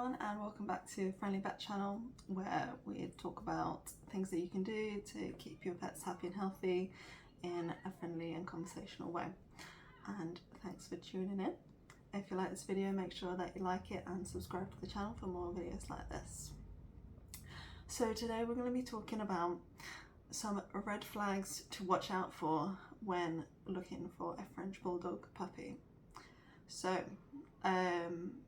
everyone, and welcome back to Friendly Pet Channel, where we talk about things that you can do to keep your pets happy and healthy in a friendly and conversational way. And thanks for tuning in. If you like this video, make sure that you like it and subscribe to the channel for more videos like this. So today we're going to be talking about some red flags to watch out for when looking for a French Bulldog puppy. So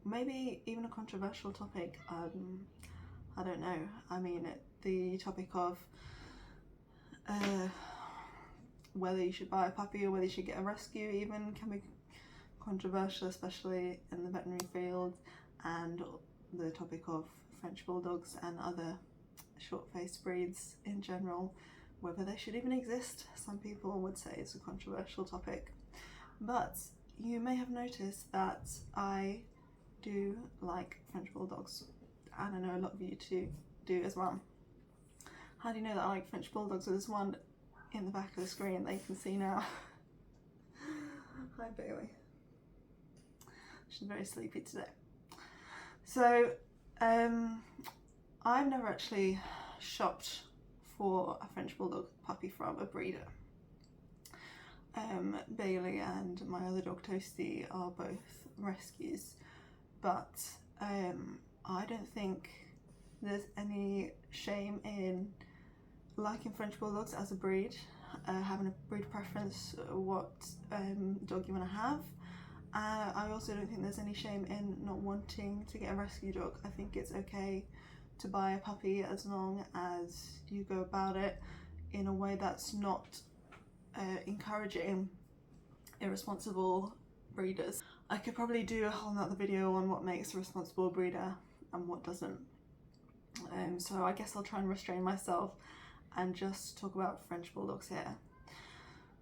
maybe even a controversial topic, I don't know. I mean, the topic of whether you should buy a puppy or whether you should get a rescue even can be controversial, especially in the veterinary field, and the topic of French Bulldogs and other short-faced breeds in general, whether they should even exist. Some people would say it's a controversial topic, but you may have noticed that I do like French Bulldogs, and I know a lot of you do as well. How do you know that I like French Bulldogs? So there's one in the back of the screen that you can see now. Hi Bailey. She's very sleepy today. So I've never actually shopped for a French Bulldog puppy from a breeder. Bailey and my other dog Toasty are both rescues, but I don't think there's any shame in liking French Bulldogs as a breed, having a breed preference, what dog you want to have. I also don't think there's any shame in not wanting to get a rescue dog. I think it's okay to buy a puppy as long as you go about it in a way that's not encouraging irresponsible breeders. I could probably do a whole nother video on what makes a responsible breeder and what doesn't. So I guess I'll try and restrain myself and just talk about French Bulldogs here.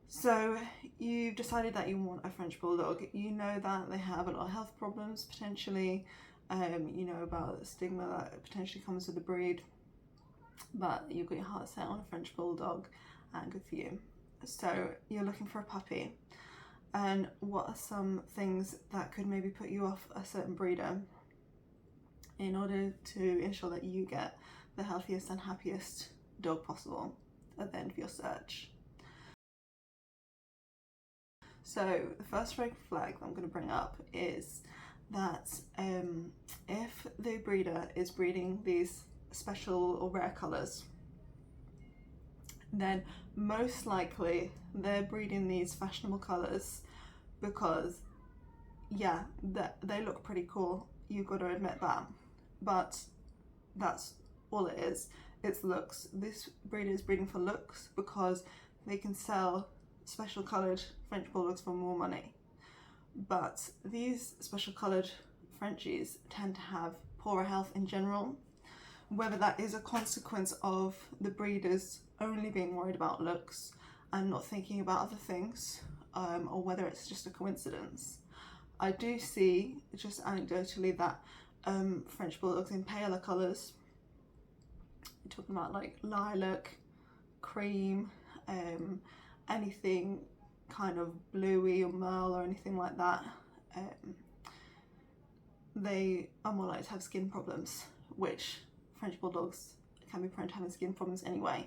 So you've decided that you want a French Bulldog. You know that they have a lot of health problems potentially. You know about the stigma that potentially comes with the breed, but you've got your heart set on a French Bulldog, and good for you. So you're looking for a puppy, and what are some things that could maybe put you off a certain breeder in order to ensure that you get the healthiest and happiest dog possible at the end of your search? So the first red flag that I'm going to bring up is that if the breeder is breeding these special or rare colours, then most likely they're breeding these fashionable colours because, yeah, they look pretty cool, you've got to admit that, but that's all it is. It's looks. This breeder is breeding for looks because they can sell special coloured French Bulldogs for more money. But these special coloured Frenchies tend to have poorer health in general, whether that is a consequence of the breeders only being worried about looks and not thinking about other things, or whether it's just a coincidence. I do see, just anecdotally, that French Bulldogs in paler colours, we're talking about like lilac, cream, anything kind of bluey or merle or anything like that, they are more likely to have skin problems, which French Bulldogs can be prone to having skin problems anyway.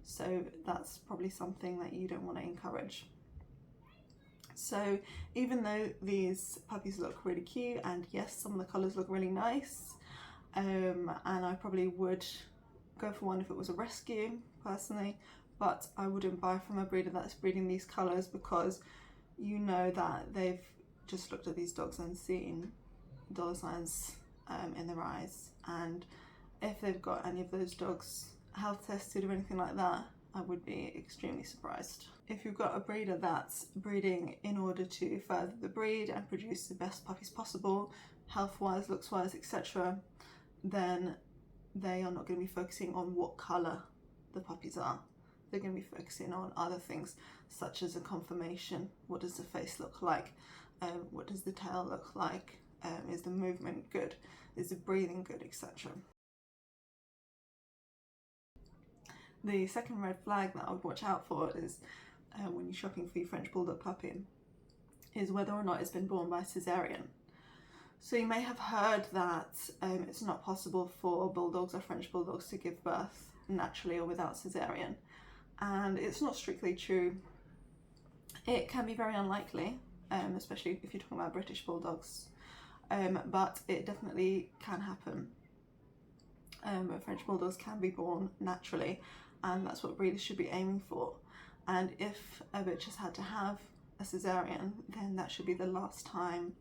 So that's probably something that you don't want to encourage. So even though these puppies look really cute, and yes, some of the colours look really nice, and I probably would go for one if it was a rescue personally, but I wouldn't buy from a breeder that's breeding these colours because you know that they've just looked at these dogs and seen dollar signs in their eyes, and if they've got any of those dogs health tested or anything like that, I would be extremely surprised. If you've got a breeder that's breeding in order to further the breed and produce the best puppies possible, health-wise, looks-wise, etc., then they are not going to be focusing on what colour the puppies are. They're going to be focusing on other things, such as a conformation. What does the face look like? What does the tail look like? Is the movement good? Is the breathing good, etc.? The second red flag that I would watch out for is when you're shopping for your French Bulldog puppy, is whether or not it's been born by cesarean. So you may have heard that it's not possible for bulldogs or French bulldogs to give birth naturally or without cesarean, and it's not strictly true. It can be very unlikely, especially if you're talking about British bulldogs, but it definitely can happen. French bulldogs can be born naturally, and that's what breeders should be aiming for. And if a bitch has had to have a cesarean, then that should be the last time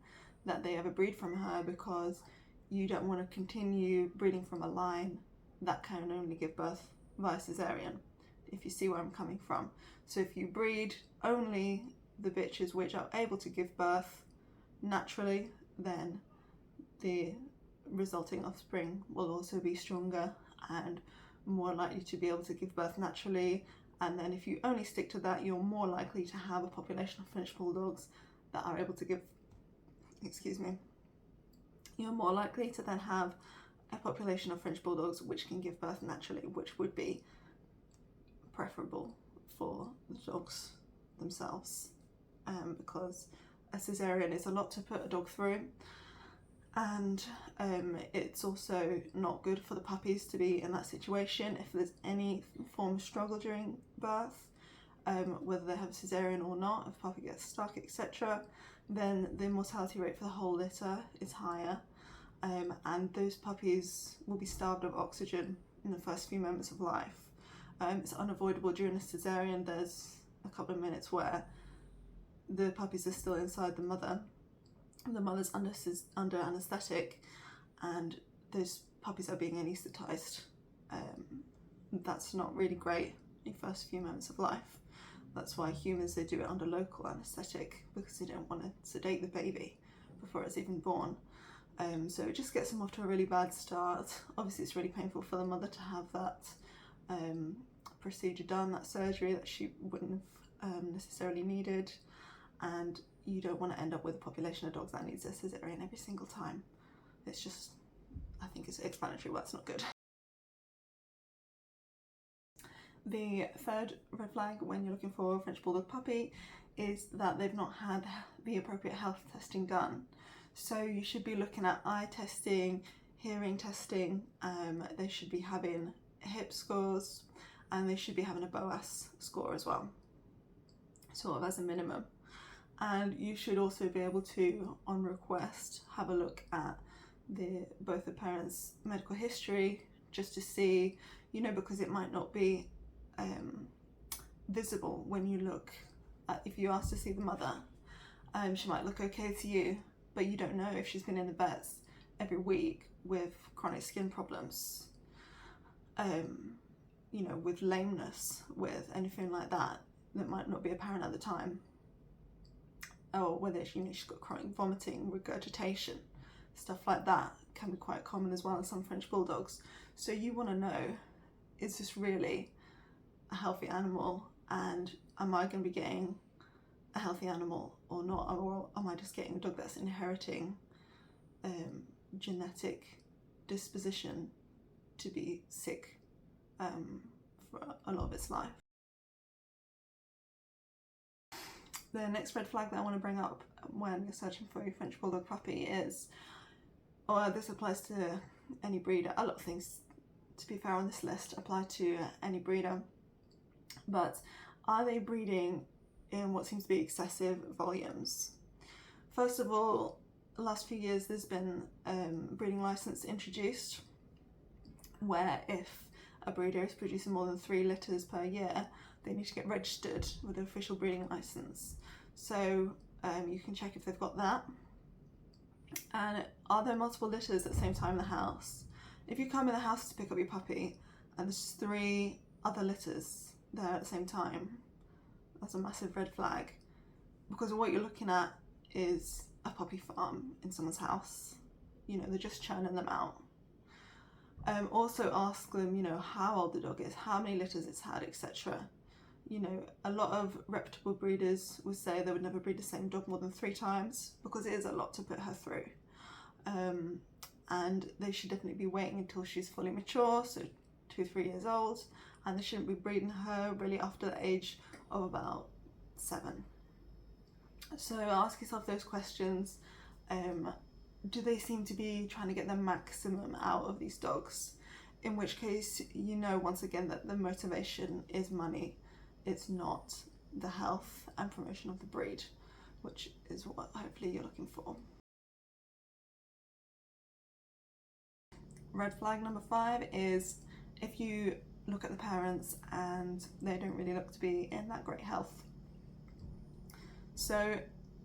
that they ever breed from her, because you don't want to continue breeding from a line that can only give birth via cesarean, if you see where I'm coming from. So if you breed only the bitches which are able to give birth naturally, then the resulting offspring will also be stronger and more likely to be able to give birth naturally. And then if you only stick to that, you're more likely to have a population of French bulldogs that are able to give, you're more likely to then have a population of French bulldogs which can give birth naturally, which would be preferable for the dogs themselves, because a cesarean is a lot to put a dog through, and it's also not good for the puppies to be in that situation. If there's any form of struggle during birth, whether they have a cesarean or not, if the puppy gets stuck, etc., then the mortality rate for the whole litter is higher, and those puppies will be starved of oxygen in the first few moments of life. It's unavoidable during a cesarean. There's a couple of minutes where the puppies are still inside the mother. The mother's under anaesthetic, and those puppies are being anaesthetised. That's not really great in the first few moments of life. That's why humans, they do it under local anaesthetic, because they don't want to sedate the baby before it's even born. So it just gets them off to a really bad start. Obviously it's really painful for the mother to have that procedure done, that surgery that she wouldn't have necessarily needed, and you don't want to end up with a population of dogs that needs a cesarean every single time. It's just, I think it's explanatory, well, it's not good. The third red flag when you're looking for a French Bulldog puppy is that they've not had the appropriate health testing done. So you should be looking at eye testing, hearing testing, they should be having hip scores, and they should be having a BOAS score as well, sort of as a minimum. And you should also be able to, on request, have a look at both the parents' medical history, just to see, you know, because it might not be visible when you look at, if you ask to see the mother, she might look okay to you, but you don't know if she's been in the vets every week with chronic skin problems, you know, with lameness, with anything like that might not be apparent at the time, or whether she's got chronic vomiting, regurgitation, stuff like that can be quite common as well in some French Bulldogs. So you want to know, is this really a healthy animal, and am I going to be getting a healthy animal or not, or am I just getting a dog that's inheriting genetic disposition to be sick for a lot of its life. The next red flag that I want to bring up when you're searching for your French Bulldog puppy is, or this applies to any breeder, a lot of things, to be fair, on this list apply to any breeder, but are they breeding in what seems to be excessive volumes? First of all, the last few years there's been breeding license introduced, where if a breeder is producing more than 3 litters per year, they need to get registered with an official breeding license. So you can check if they've got that. And are there multiple litters at the same time in the house? If you come in the house to pick up your puppy and there's 3 other litters there at the same time, that's a massive red flag, because what you're looking at is a puppy farm in someone's house. You know, they're just churning them out. Also ask them, you know, how old the dog is, how many litters it's had, etc. You know, a lot of reputable breeders would say they would never breed the same dog more than 3 times, because it is a lot to put her through. And they should definitely be waiting until she's fully mature, so 2-3 years old, and they shouldn't be breeding her really after the age of about 7. So ask yourself those questions. do they seem to be trying to get the maximum out of these dogs? In which case, you know, once again, that the motivation is money. It's not the health and promotion of the breed, which is what hopefully you're looking for. Red flag number 5 is if you look at the parents and they don't really look to be in that great health. So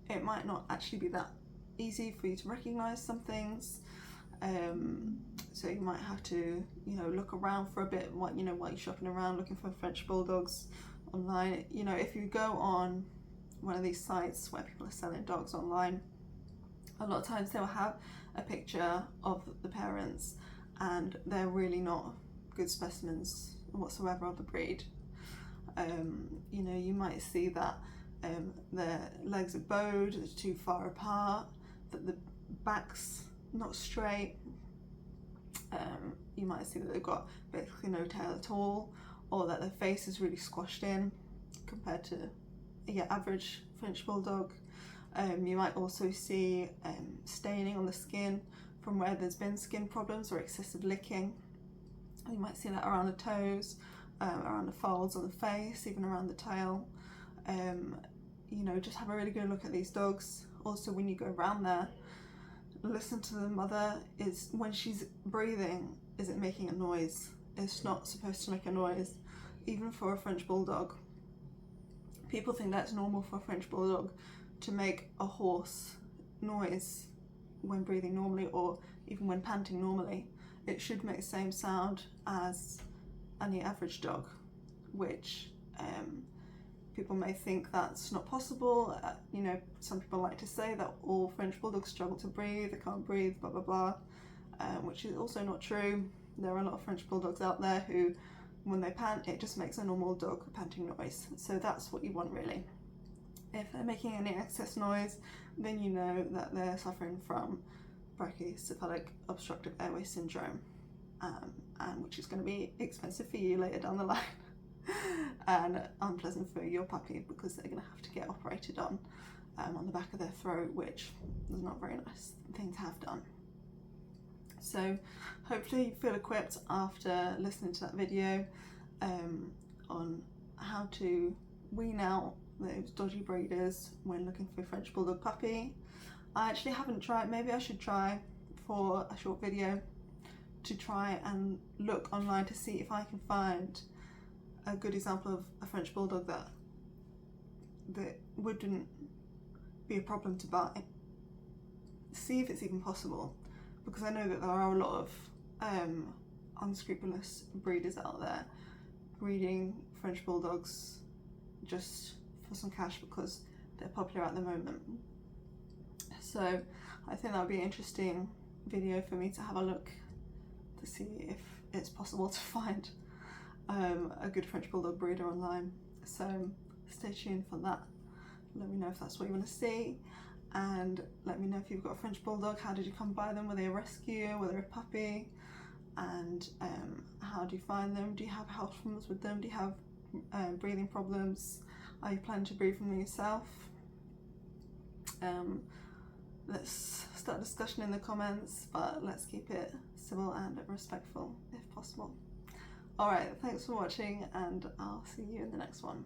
it might not actually be that easy for you to recognize some things. So you might have to, you know, look around for a bit while you're shopping around looking for French Bulldogs online. You know, if you go on one of these sites where people are selling dogs online, a lot of times they'll have a picture of the parents and they're really not good specimens whatsoever of the breed. You know, you might see that their legs are bowed, they're too far apart, that the back's not straight. You might see that they've got basically no tail at all, or that their face is really squashed in compared to average French Bulldog. You might also see staining on the skin from where there's been skin problems or excessive licking. You might see that around the toes, around the folds on the face, even around the tail. You know, just have a really good look at these dogs. Also, when you go around there, listen to the mother. Is when she's breathing, is it making a noise? It's not supposed to make a noise, even for a French Bulldog. People think that's normal for a French Bulldog to make a hoarse noise when breathing normally, or even when panting normally. It should make the same sound as any average dog, which people may think that's not possible. You know, some people like to say that all French Bulldogs struggle to breathe, they can't breathe, blah blah blah, which is also not true. There are a lot of French Bulldogs out there who, when they pant, it just makes a normal dog panting noise. So that's what you want really. If they're making any excess noise, then you know that they're suffering from brachycephalic obstructive airway syndrome, and which is going to be expensive for you later down the line and unpleasant for your puppy, because they're going to have to get operated on the back of their throat, which is not a very nice thing to have done. So hopefully you feel equipped after listening to that video on how to wean out those dodgy breeders when looking for a French Bulldog puppy. I actually haven't tried. Maybe I should try for a short video to try and look online to see if I can find a good example of a French Bulldog that wouldn't be a problem to buy. See if it's even possible, because I know that there are a lot of unscrupulous breeders out there breeding French Bulldogs just for some cash because they're popular at the moment. So I think that would be an interesting video for me to have a look to see if it's possible to find a good French Bulldog breeder online. So stay tuned for that. Let me know if that's what you want to see, and let me know if you've got a French Bulldog. How did you come by them? Were they a rescue? Were they a puppy? And how do you find them? Do you have health problems with them? Do you have breathing problems? Are you planning to breed from them yourself? Let's start a discussion in the comments, but let's keep it civil and respectful if possible. Alright, thanks for watching, and I'll see you in the next one.